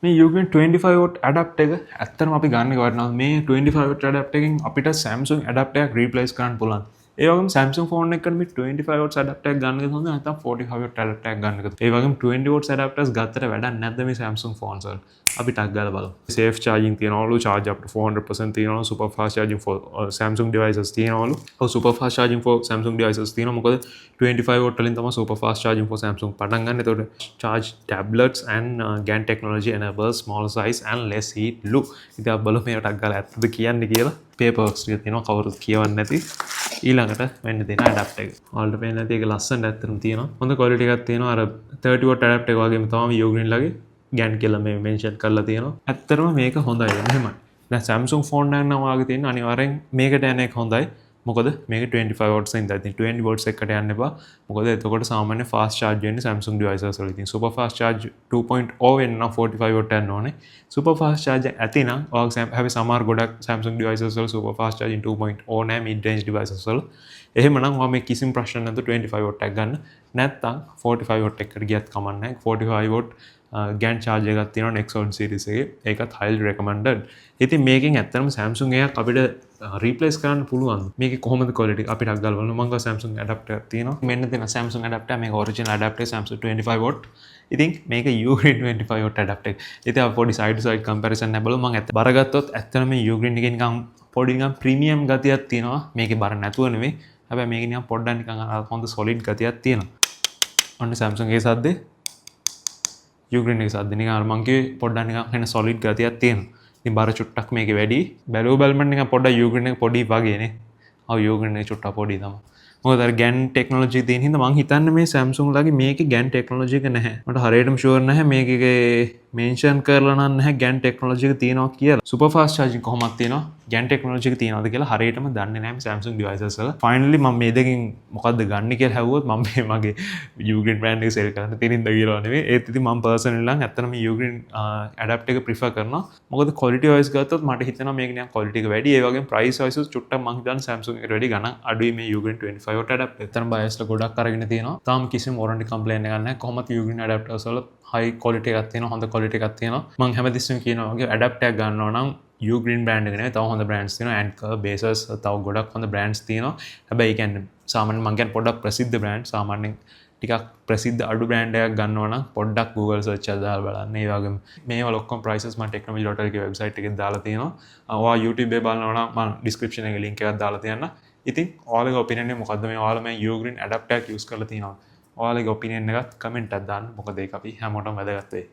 මේ Ugreen 25 watt adapter එක ඇත්තටම අපි ගන්න වටිනවා. මේ 25 watt adapter එකෙන් අපිට Samsung adapter එකක් replace කරන්න පුළුවන්. ඒ වගේම Samsung phone එකකට මේ 25 watts adapter එකක් ගන්න එක හොඳ නැත්නම් 45 watt adapter එකක් ගන්න එක. ඒ වගේම 20 watts adapters ගත්තට වැඩක් නැද්ද මේ Samsung phones වල? අපි ටක් ගාලා බලමු. safe charging තියනවලු, charge up to 400% තියනවලු, super fast charging for Samsung devices තියනවලු. ඔව් super fast charging for Samsung devices තියෙනවා. මොකද 25 watt වලින් තමයි super fast charging for Samsung පටන් ගන්න. එතකොට charge tablets and GaN technology enables smaller size and less heat loop. ඉතින් අපි බලමු මේකට ටක් ගාලා ඇත්තද කියන්නේ කියලා. paperworks ටික තියෙනවා කවුරුත් කියවන්නේ නැති. ඊළඟට වෙන්න දෙන adapter එක. ඔයාලට පේන්නේ නැති ඒක ලස්සනට ඇත්තටම තියෙනවා. හොඳ quality එකක් තියෙනවා. අර 30 watt adapter එක වගේම තමයි Ugreen ලගේ GaN කියලා මේ මෙන්ෂන් කරලා තියෙනවා. ඇත්තටම මේක හොඳයි. මෙහෙමයි. දැන් Samsung phone එකක් නම් ඔයාගේ තියෙන අනිවාර්යෙන් මේකට යන එක හොඳයි. මොකද මේක 25 watts ඉඳලා ඉතින් 20 watts එකකට යන්න එපා. මොකද එතකොට සාමාන්‍ය fast charge වෙන්නේ Samsung devices වල. ඉතින් super fast charge 2.0 වෙන්න නම් 45 watt යන්න ඕනේ. super fast charge ඇති නම් ඔයාගේ හැබැයි සමහර ගොඩක් Samsung devices වල super fast charging 2.0 නෑ mid range devices වල. එහෙමනම් ඔයා මේ කිසිම ප්‍රශ්න නැතුව 25 watt එකක් ගන්න. නැත්නම් 45 watt එකකට ගියත් කමක් නැහැ. 45 watt GaN charge එකක් තියෙනවා Nexon series එකේ. ඒකත් highly recommended. ඉතින් මේකෙන් ඇත්තටම Samsung එකක් අපිට replace කරන්න පුළුවන්. මේකේ කොහොමද quality අපිට අග්ගල බලන්න. මම ගා Samsung adapter තියෙනවා. මෙන්න තියෙන Samsung adapter මේක original adapter Samsung 25 watt. ඉතින් මේක Ugreen 25 watt adapter. ඉතින් අපි පොඩි side to side comparison එක බලමු. මම ඇත්ත බර ගත්තොත් ඇත්තටම මේ Ugreen එකේ නිකන් පොඩි නිකන් premium ගතියක් තියෙනවා. මේකේ බර නැතුව නෙවෙයි. හැබැයි මේක නිකන් පොඩ්ඩක් නිකන් හොඳ solid ගතියක් තියෙනවා. ඔන්න Samsung එකේ සද්දේ Ugreen එකේ සද්දේ නිකන් අර මං කිව්වේ පොඩ්ඩක් නිකන් එන solid ගතියක් තියෙනවා. ඉතින් බර චුට්ටක් මේකේ වැඩි. බැලුව බැලමට නිකන් පොඩ්ඩක් Ugreen එක පොඩි වගේනේ. ඔව් Ugreen එක චුට්ටක් පොඩි තමයි. මොකද අර GaN technology තියෙන හින්දා මං හිතන්නේ මේ Samsung ලගේ මේකේ GaN technology එක නැහැ. මට හරියටම sure නැහැ මේකේ mention කරලා නැහැ GaN technology එක තියෙනවා කියලා. super fast charging කොහොමද තියෙනවා? GaN technology එක තියෙනවද කියලා හරියටම දන්නේ නැහැ මේ Samsung devices වල. finally මම මේ දෙකෙන් මොකද්ද ගන්න කියලා හැවුවොත් මම මේ මගේ Ugreen brand එක sell කරන්න තියෙනින්ද කියලා නෙවෙයි. ඒත් ඉතින් මම personally නම් ඇත්තටම මේ Ugreen adapter එක prefer කරනවා. මොකද quality wise ගත්තොත් මට හිතෙනවා මේක නිකන් quality එක වැඩි. ඒ වගේම price wise චුට්ටක් මං හිතන්නේ Samsung එකට වැඩි ගණන් අඩුයි මේ Ugreen 25 watt adapter. එතන bias ල ගොඩක් අරගෙන තියෙනවා. තාම කිසිම warranty complaint එකක් නැහැ. කොහොමද Ugreen adapters වල high quality එකක් තියෙනවා, හොඳ quality එකක් තියෙනවා. මම හැමතිස්සෙම කියනවා වගේ adapter එකක් ගන්නවා නම් Ugreen brand එක නෙවෙයි තව හොඳ brands තියෙනවා. Anker, Basis තව ගොඩක් හොඳ brands තියෙනවා. හැබැයි ඒ කියන්නේ සාමාන්‍යයෙන් මම කියන්නේ පොඩ්ඩක් ප්‍රසිද්ධ brand. සාමාන්‍යයෙන් ටිකක් ප්‍රසිද්ධ අඩු brand එකක් ගන්නවා නම් පොඩ්ඩක් Google search එකක් දාලා බලන්න. ඒ වගේම මේවල ඔක්කොම prices මම technology.lk එකේ website එකේ දාලා තියෙනවා. ඔයා YouTube එකේ බලනවා නම් මම description එකේ link එකක් දාලා තියන්න. ඉතින් ඔයාලගේ opinion එක මොකද්ද මේ ඔයාලා මේ Ugreen adapter එක use කරලා තියෙනවා? ඔයාලගේ opinion එකත් comment එකක් දාන්න. මොකද ඒක අපි හැමෝටම වැදගත් වෙයි.